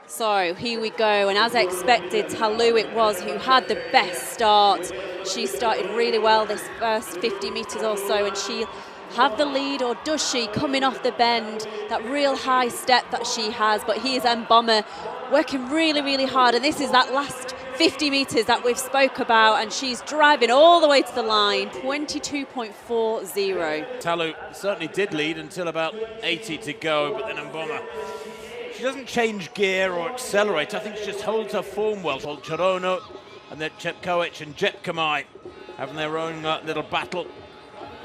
So here we go, and as expected, Talu it was who had the best start. She started really well this first 50 metres or so, and she'll have the lead, or does she, coming off the bend, that real high step that she has. But here's Mboma working really, really hard, and this is that last 50 metres that we've spoke about, and she's driving all the way to the line, 22.40. Talu certainly did lead until about 80 to go, but then Mboma, she doesn't change gear or accelerate. I think she just holds her form well. Olcharono and then Chepkoech and Jepkamai having their own little battle.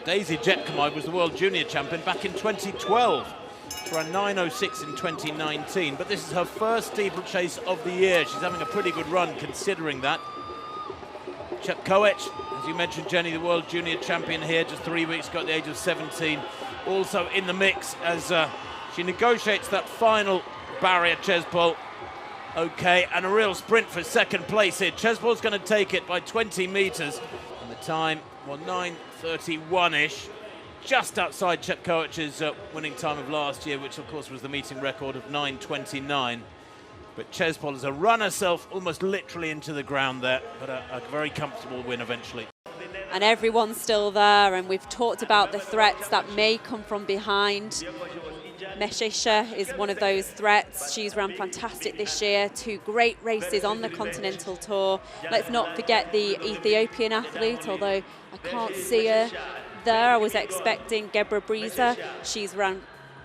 Daisy Jepkamai was the World Junior Champion back in 2012. She ran 9.06 in 2019, but this is her first steeplechase of the year. She's having a pretty good run considering that. Chepkoech, as you mentioned, Jenny, the World Junior Champion here, just 3 weeks ago at the age of 17, also in the mix as she negotiates that final barrier. Chespol, okay, and a real sprint for second place here. Chespol's going to take it by 20 metres, and the time, well, 9:31-ish, just outside Chepkoech's winning time of last year, which of course was the meeting record of 9:29. But Chespol has run herself almost literally into the ground there, but a very comfortable win eventually. And everyone's still there, and we've talked about the threats that may come from behind. Meshesha is one of those threats. She's run fantastic this year, 2 great races on the Continental Tour. Let's not forget the Ethiopian athlete, although I can't see her there. I was expecting Gebra Breeza. She's run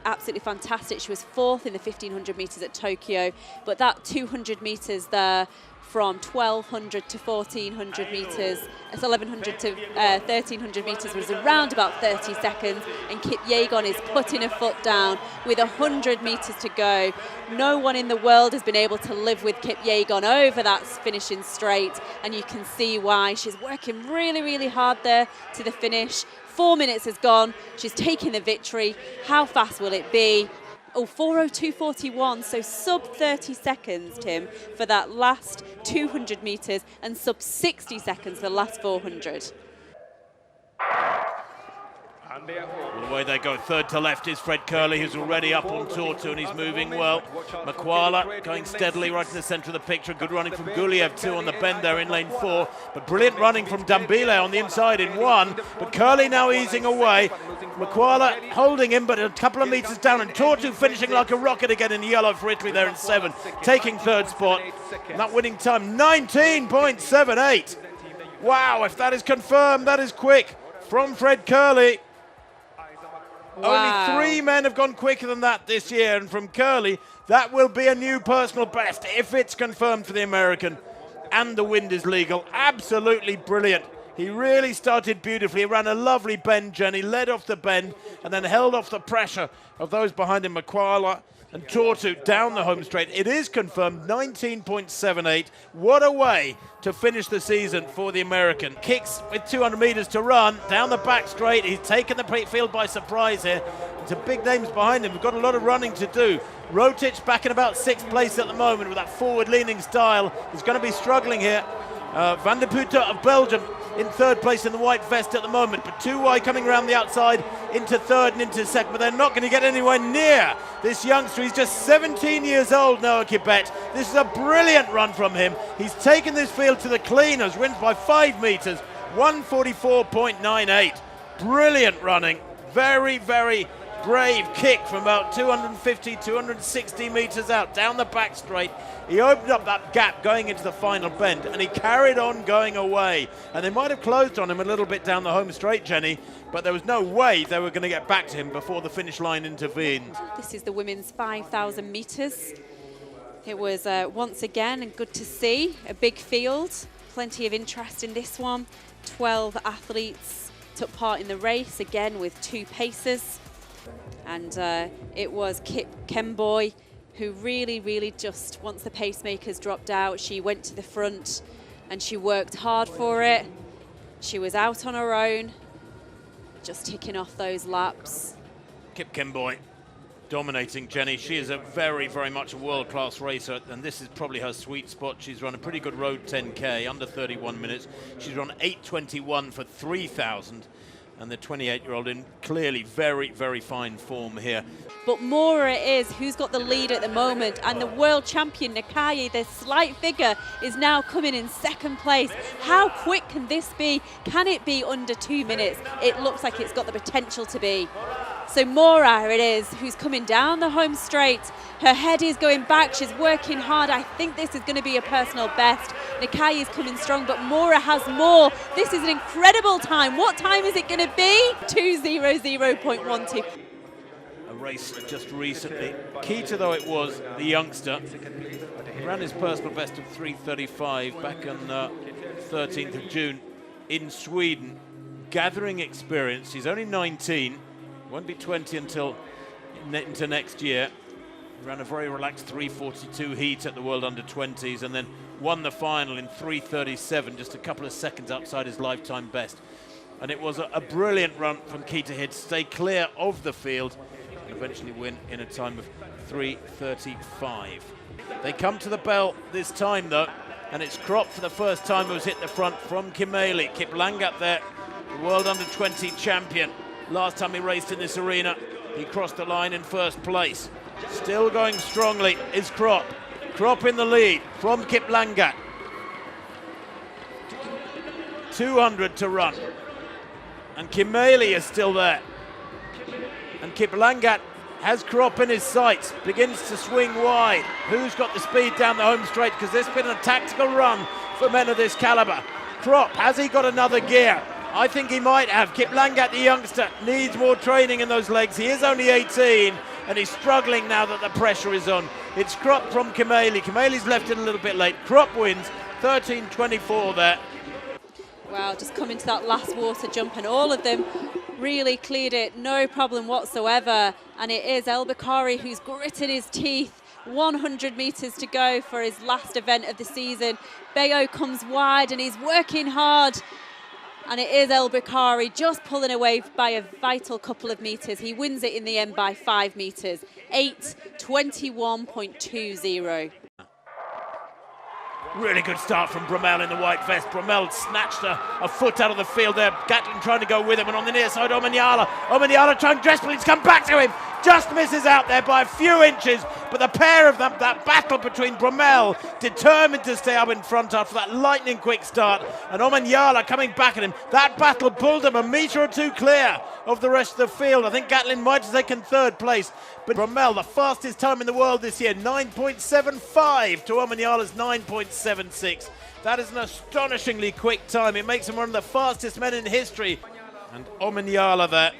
absolutely fantastic. She was 4th in the 1500 metres at Tokyo, but that 200 metres there, from 1200 to 1400 metres, 1100 to 1300 metres was around about 30 seconds, and Kip Yegon is putting her foot down with 100 metres to go. No one in the world has been able to live with Kip Yegon over that finishing straight, and you can see why. She's working really, really hard there to the finish. 4 minutes has gone. She's taking the victory. How fast will it be? Oh, 4:02.41, so sub 30 seconds, Tim, for that last 200 metres, and sub 60 seconds for the last 400. Well, away they go. Third to left is Fred Curley, who's already up on Tortu, and he's moving well. Makwala going steadily right to the centre of the picture. Good running from Guliev too on the bend there in lane 4, but brilliant running from Dambile on the inside in 1. But Curley now easing away. Makwala holding him, but a couple of metres down, and Tortu finishing like a rocket again in yellow for Italy there in 7, taking third spot. And that winning time, 19.78. Wow, if that is confirmed, that is quick from Fred Curley. Wow. Only 3 men have gone quicker than that this year, and from Curley, that will be a new personal best if it's confirmed for the American, and the wind is legal. Absolutely brilliant. He really started beautifully. He ran a lovely bend, Jenny, led off the bend, and then held off the pressure of those behind him, Makwala and Tortu, down the home straight. It is confirmed, 19.78. What a way to finish the season for the American. Kicks with 200 metres to run, down the back straight. He's taken the field by surprise here. Some big names behind him. We've got a lot of running to do. Rotic back in about 6th place at the moment with that forward-leaning style. He's going to be struggling here. Van der Putte of Belgium in 3rd place in the white vest at the moment, but 2 wide coming around the outside into 3rd and into 2nd, but they're not going to get anywhere near this youngster. He's just 17 years old, Noah Kibet. This is a brilliant run from him. He's taken this field to the cleaners, wins by 5 metres, 1:44.98. Brilliant running. Very, very brave kick from about 250, 260 metres out, down the back straight. He opened up that gap going into the final bend, and he carried on going away. And they might have closed on him a little bit down the home straight, Jenny, but there was no way they were going to get back to him before the finish line intervened. This is the women's 5,000 metres. It was once again, and good to see, a big field. Plenty of interest in this one. 12 athletes took part in the race, again with 2 pacers. And it was Kip Kemboy who really, really just, once the pacemakers dropped out, she went to the front and she worked hard for it. She was out on her own, just ticking off those laps. Kip Kemboy dominating, Jenny. She is a very, very much a world-class racer, and this is probably her sweet spot. She's run a pretty good road 10K, under 31 minutes. She's run 8:21 for 3,000. And the 28-year-old in clearly very, very fine form here. But Mora it is who's got the lead at the moment, and the world champion Nakayi, the slight figure, is now coming in second place. How quick can this be? Can it be under 2 minutes? It looks like it's got the potential to be. So Mora it is who's coming down the home straight. Her head is going back, she's working hard. I think this is going to be a personal best. Nakayi is coming strong, but Mora has more. This is an incredible time. What time is it going to be? 2:00.12. A race just recently. Keita, though it was, the youngster, ran his personal best of 3:35 back on 13th of June in Sweden, gathering experience. He's only 19, won't be 20 until into next year. Ran a very relaxed 3:42 heat at the World Under-20s and then won the final in 3:37, just a couple of seconds outside his lifetime best. And it was a brilliant run from Keita here to stay clear of the field and eventually win in a time of 3:35. They come to the bell this time though, and it's Krop for the first time who's hit the front from Kimeli. Kip Langat there, the World Under-20 champion. Last time he raced in this arena, he crossed the line in first place. Still going strongly is Krop. Krop in the lead from Kip Langat. 200 to run. And Kimeli is still there. And Kip Langat has Krop in his sights, begins to swing wide. Who's got the speed down the home straight? Because this has been a tactical run for men of this caliber. Krop, has he got another gear? I think he might have. Kip Langat, the youngster, needs more training in those legs. He is only 18, and he's struggling now that the pressure is on. It's Krop from Kimeli. Kimeli's left it a little bit late. Krop wins, 13:24 there. Wow, just coming to that last water jump, and all of them really cleared it, no problem whatsoever. And it is El Bakari who's gritted his teeth. 100 meters to go for his last event of the season. Bayo comes wide and he's working hard. And it is El Bakari just pulling away by a vital couple of meters. He wins it in the end by 5 meters, 8:21.20. Really good start from Bromell in the white vest. Bromell snatched a foot out of the field there. Gatlin trying to go with him, and on the near side, Omanyala. Omanyala trying desperately to come back to him. Just misses out there by a few inches, but the pair of them, that battle between Bromell, determined to stay up in front after that lightning quick start, and Omanyala coming back at him. That battle pulled him a metre or two clear of the rest of the field. I think Gatlin might have taken third place, but Bromell, the fastest time in the world this year, 9.75 to Omanyala's 9.76. That is an astonishingly quick time. It makes him one of the fastest men in history. And Omanyala there,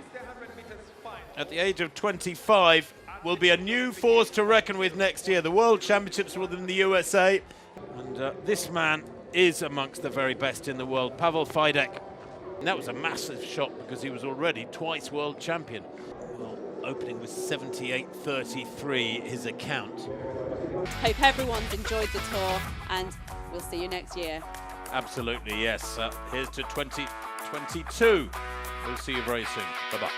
at the age of 25, will be a new force to reckon with next year. The World Championships will be in the USA. And this man is amongst the very best in the world, Pavel Fidek. And that was a massive shock because he was already twice world champion. Well, opening with 78.33, his account. Hope everyone's enjoyed the tour, and we'll see you next year. Absolutely, yes. Here's to 2022. We'll see you very soon. Bye-bye.